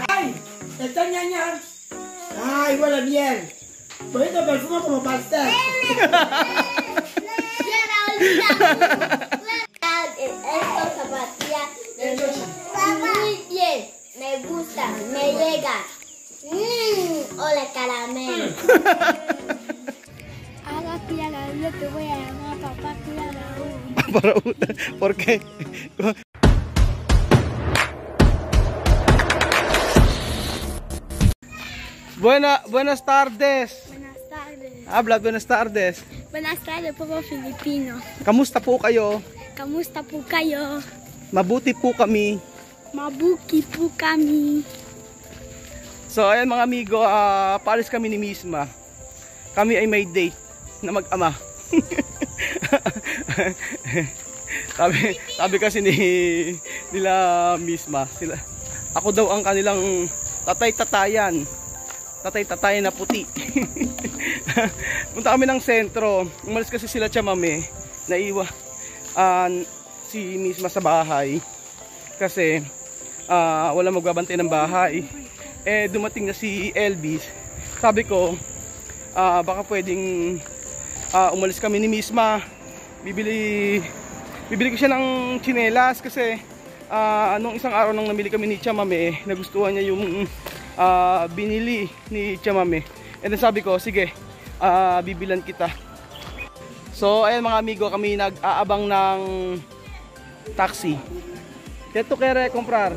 ¡Ay! ¡Está ñaña! ¡Ay, huele bien! Bonito perfume como pastel. Estos zapatillas muy bien, me gustan, me llegan. Hola, caramelo. Ahora cuidado, yo te voy a llamar papá cuidado. ¿Por qué? Buenas tardes. Buenas tardes. Habla, buenas tardes. Buenas tardes, pueblo Filipino. Kamusta po kayo? Kamusta po kayo? Mabuti po kami. Mabuki po kami. So ayan mga amigo, paalis kami ni Misma. Kami ay may date na mag-ama. sabi kasi nila Misma, ako daw ang kanilang tatay-tatayan na puti. Punta kami ng sentro. Umalis kasi sila Chamame, naiwa si Misma sa bahay kasi wala magbabantay ng bahay. Dumating na si Elvis. Sabi ko baka pwedeng umalis kami ni Misma. Bibili ko siya ng tsinelas kasi nung isang araw nang namili kami ni Chamame, nagustuhan niya yung binili ni Chamame. And then sabi ko, sige, bibilan kita. So ayan mga amigo, kami nag-aabang ng taxi. ¿Qué tú quieres comprar?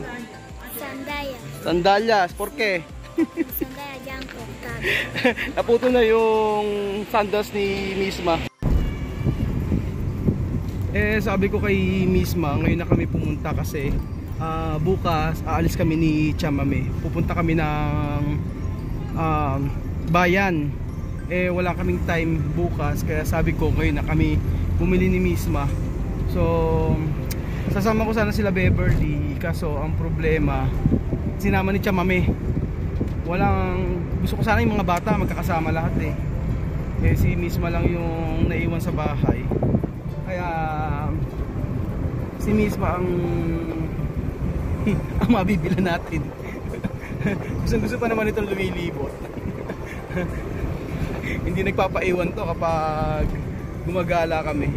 Sandalias. Sandalias, ¿por qué? Sandalias yan cortado. Naputo na yung sandals ni Misma. Sabi ko kay Misma, ngayon na kami pumunta kasi bukas aalis kami ni Chamame. Pupunta kami ng bayan. Wala kaming time bukas, kaya sabi ko ngayon na kami bumili ni Misma. So sasama ko sana sila Beverly, kaso ang problema sinama ni Chamame. Gusto ko sana yung mga bata magkakasama lahat si Misma lang yung naiwan sa bahay, kaya si Misma ang mabibilan natin. Gusto pa naman itong lumilibot. Hindi nagpapaiwan to kapag gumagala kami.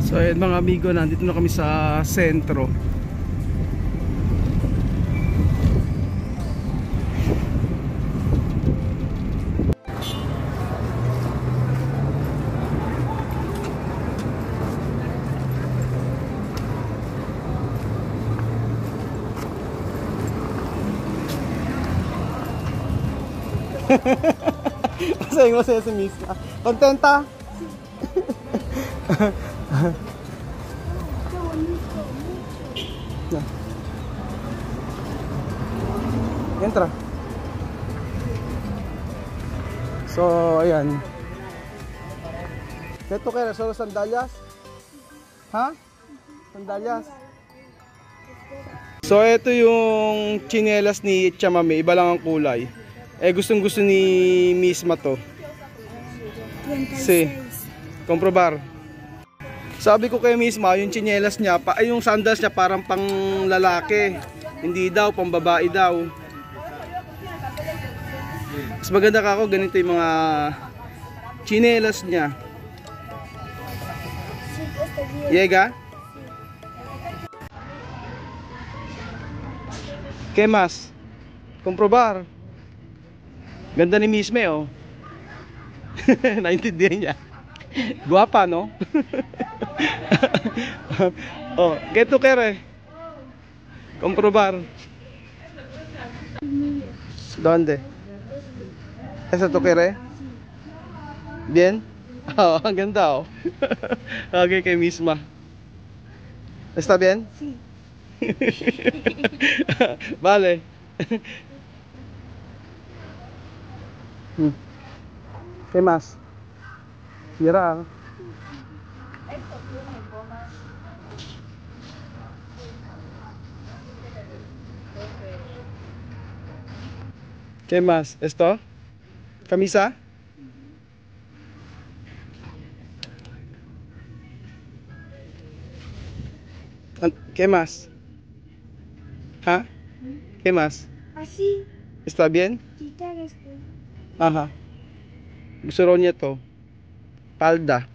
So ayan mga amigo, nandito na kami sa sentro. Masaya si Misma. Kontenta? Entra. So, ayan. ¿Qué tú quieres? ¿Solo sandalias? Ha? Sandalias? So, ito yung tsinelas ni Chamame. Iba lang ang kulay. Gustong gusto ni Misma to. 36. Si, comprobar. Sabi ko kay Misma, yung tsinelas niya, yung sandals niya parang pang lalaki. Hindi daw, pang babae daw. Mas maganda ka ako, ganito yung mga tsinelas niya. Llega? ¿Qué más? Comprobar. Ganda ni Misme, oh. Naintindihan niya. Guwapa, no? Oh, ¿qué tú quieres? Comprobar. ¿Dónde? ¿Eso tú quieres? Bien? Oh, ang ganda, oh. Okay, kay Misma. ¿Está bien? Sí. Vale. ¿Qué más? Mira. ¿Qué más? ¿Esto? ¿Camisa? ¿Qué más? ¿Ah? ¿Qué más? Así, ¿Está bien? quitar esto. Ajá. Gusto raw niya to. Palda.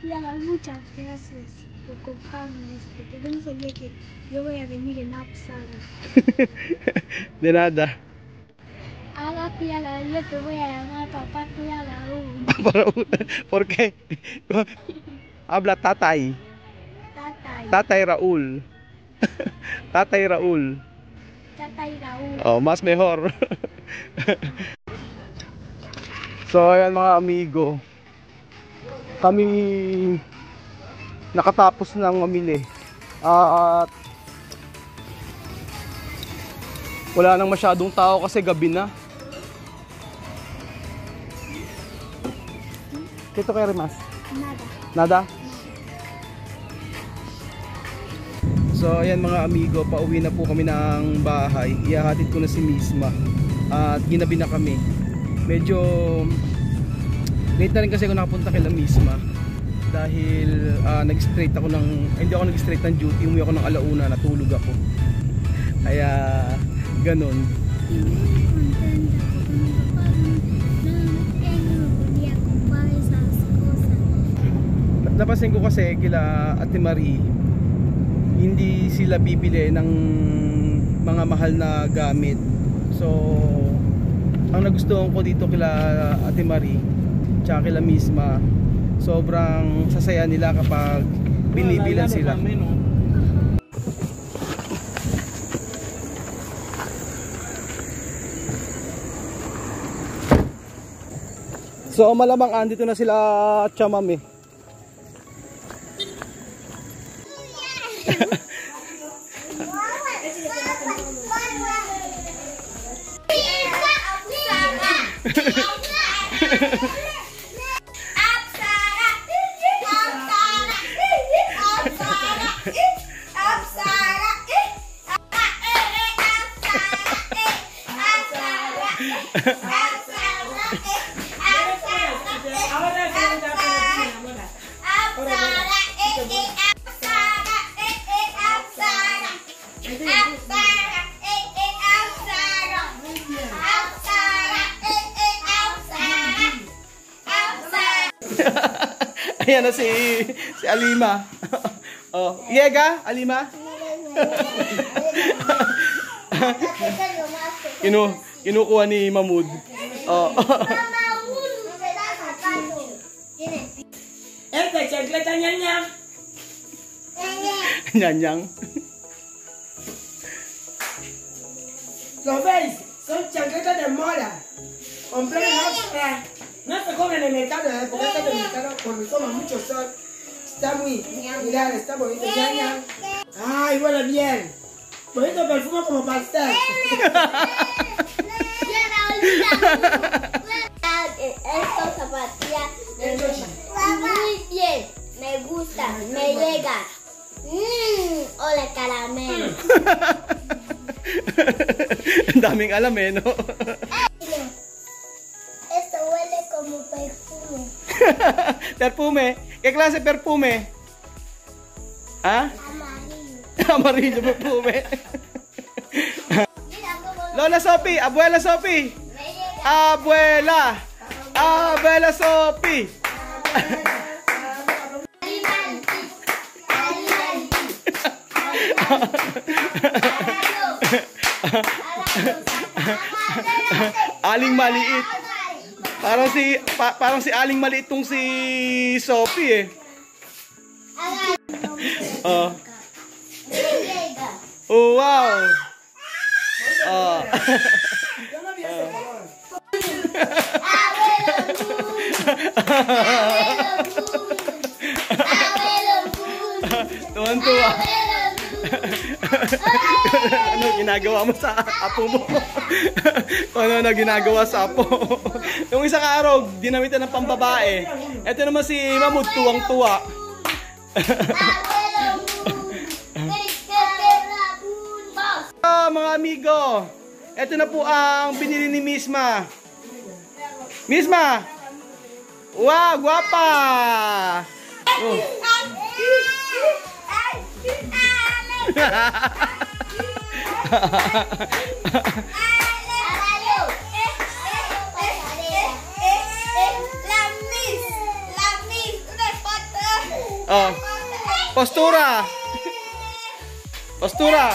Mira, muchas gracias por comprarme esto. Pero no sabía que yo voy a venir en Apsara. De nada. Ahora Piala, yo te voy a llamar papá Piala. ¿Por qué? Habla tatay. Tatay. Tatay Raul. Tatay Raul. Tatay Raúl. Oh, mas mejor. So, ayan mga amigo. Kami nakatapos ng mamili. At wala nang masyadong tao kasi gabi na. Kito kay Rimas? Nada. Nada? So ayan mga amigo, pauwi na po kami ng bahay. Ihahatid ko na si Misma. At ginabi na kami. Medyo late na rin kasi ako nakapunta kay Misma. Dahil nag-straight ako ng, hindi ako nag-straight ng duty. Umuwi ako ng alauna, natulog ako. Kaya ganon. Napansin ko kasi kila Ate Marie, hindi sila bibili ng mga mahal na gamit. So ang nagustuhan ko dito kila Ate Marie tsaka kila Misma, sobrang sasaya nila kapag binibilan sila. So malamang andito na sila Chamam eh. Ayan na si Alima. Oh, Yega, Alima. Kinukuha ni Mahmoud. Oh. Esta chancleta ñaña. Ñañang. ¿Lo veis? Son chancletas de moda. Compré en Oxford. No se comen en el mercado, porque está en el mercado cuando toma mucho sol. Está muy, mirad, está bonito. Ñaña. Ay, huele bien. Bonito perfume como pastel. Estos zapatillas muy bien, me gustan, me llegan. Hola caramelo. Ang daming alam eh, no? Esto huele como perfume. Perfume? ¿Qué clase perfume? ¿Ah? Amarillo. Amarillo perfume. Mira cómo Lola Sophie, Abuela Sophie. me llega. Abuela. Abuela Sophie. Aling maliit. Parang si Aling maliit tong si Sophie eh. Oh. Oh wow. Oh. Yo no vi ese color. Tuwan-tuwa. Ano ginagawa mo sa apo mo? Ano ginagawa sa apo? Yung isang araw, dinamitan ng pambabae. Ito naman si Mahmoud, tuwang-tuwa. Mga amigo, ito na po ang binili ni Misma. Misma! Wow, guwapa! Oh. Oh. Postura. Postura.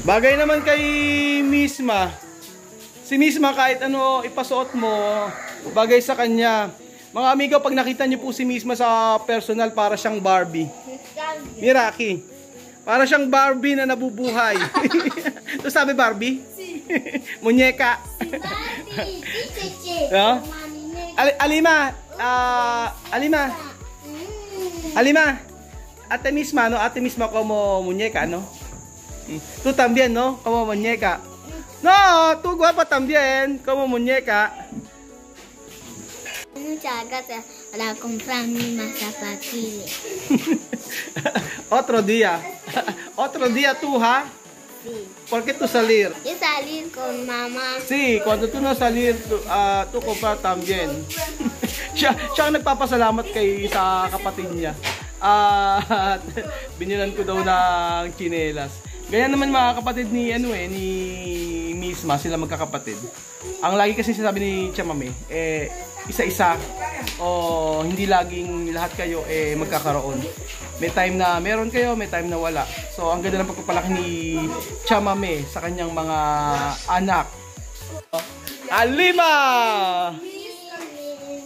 Bagay naman kay Misma. Si Misma kahit ano ipasuot mo, bagay sa kanya. Mga amigo, pag nakita niyo po si Misma sa personal, para siyang Barbie. Miraki. Para siyang Barbie na nabubuhay. Ito sabi Barbie? Munyeka. No? Alima. Alima. Alima. Ate Misma, no? Ate Misma como muñeca, no? Tú también, ¿no? Como muñeca. No, tú guapa también, como muñeca. Muchas gracias para comprar mis zapatillas. Otro día. Otro día tú, ¿ha? Sí. ¿Por qué tú salir? Yo salir con mamá. Sí, cuando tú no salir, tú comprar también. siya ang nagpapasalamat kay sa kapatid niya. At binilan ko daw ng tsinelas. Ganyan naman mga kapatid ni ni Misma, sila magkakapatid. Ang lagi kasi sinasabi ni Chamame, isa-isa o hindi laging lahat kayo magkakaroon. May time na meron kayo, may time na wala. So ang ganda ng pagpapalaki ni Chamame sa kanyang mga anak. Alima!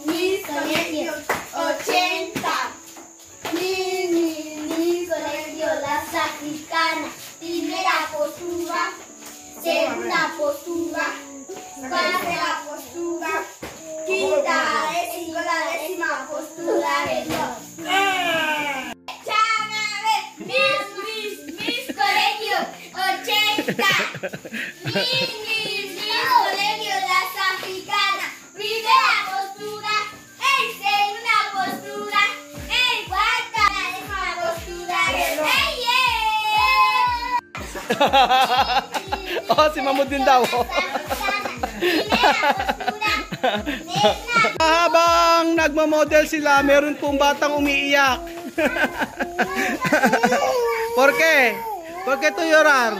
Mis colegio 80. Mi colegio las africanas. Primera postura, segunda postura, cuarta postura, quinta, décima postura de Dios. Mis colegio 80. Mis colegio las africanas. Primera postura, segunda postura, cuarta, décima postura de Dios. Oh, si Mamud din daw. Habang nagmamodel sila, meron pong batang umiiyak. ¿Por qué? ¿Por qué tú llorar?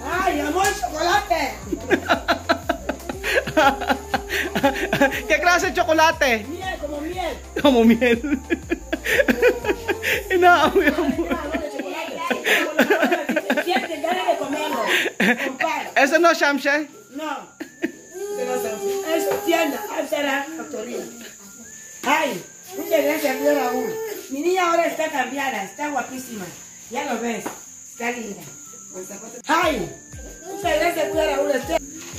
¡Ay, amor, chocolate! ¿Qué clase de chocolate? Miel, como miel. Como miel. Inaamoy mo. Siente ganas de comerlo. Compara. ¿Eso no, Shamshe? No. Eso tienda, será factoría. Ay, muchas gracias, Raúl. Mi niña ahora está cambiada, está guapísima. Ya lo ves, está linda. Ay, muchas gracias, Raúl.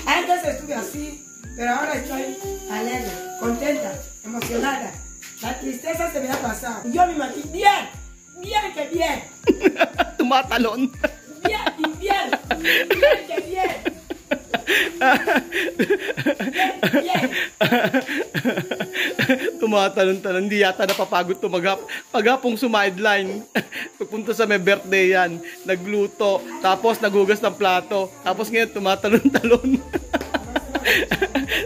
Antes estuve así, pero ahora estoy alegre, contenta, emocionada. La tristeza se me ha pasado. Yo me maquillé bien, bien que bien. Tumatalon. Bien y bien, bien que bien. Tumatalon-talon, hindi yata napapagod tumagap. Paghapong sumideline, pupunta sa may birthday yan, nagluto, tapos nagugas ng plato, tapos ngayon tumatalon-talon.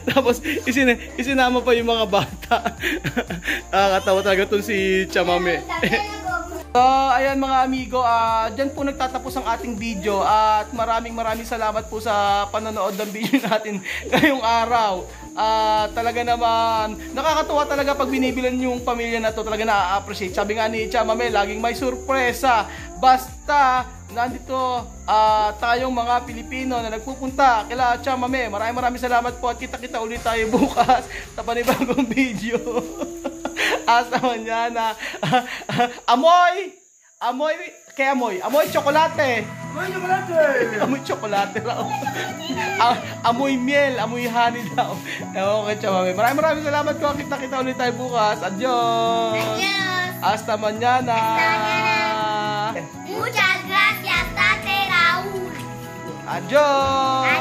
Tapos isinama pa yung mga bata. Nakakatawa talaga itong si Chamame. Ayan mga amigo, dyan po nagtatapos ang ating video at maraming salamat po sa panonood ng video natin ngayong araw. Talaga naman, nakakatuwa talaga pag binibilan yung pamilya na to, talaga na-appreciate. Sabi nga ni Chamame, laging may surpresa. Basta nandito tayong mga Pilipino na nagpupunta kila Chamame. Maraming salamat po at kita-kita ulit tayo bukas sa panibagong video. Hasta mañana. Amoy chocolate. Amoy chocolate. Amoy chocolate raw. Amoy miel, amoy honey daw. Okay, Chamame. Maraming salamat po. Kita-kita ulit tayo bukas. Adios. Adios. Hasta mañana. Muchas gracias, Tate Raúl. Adios.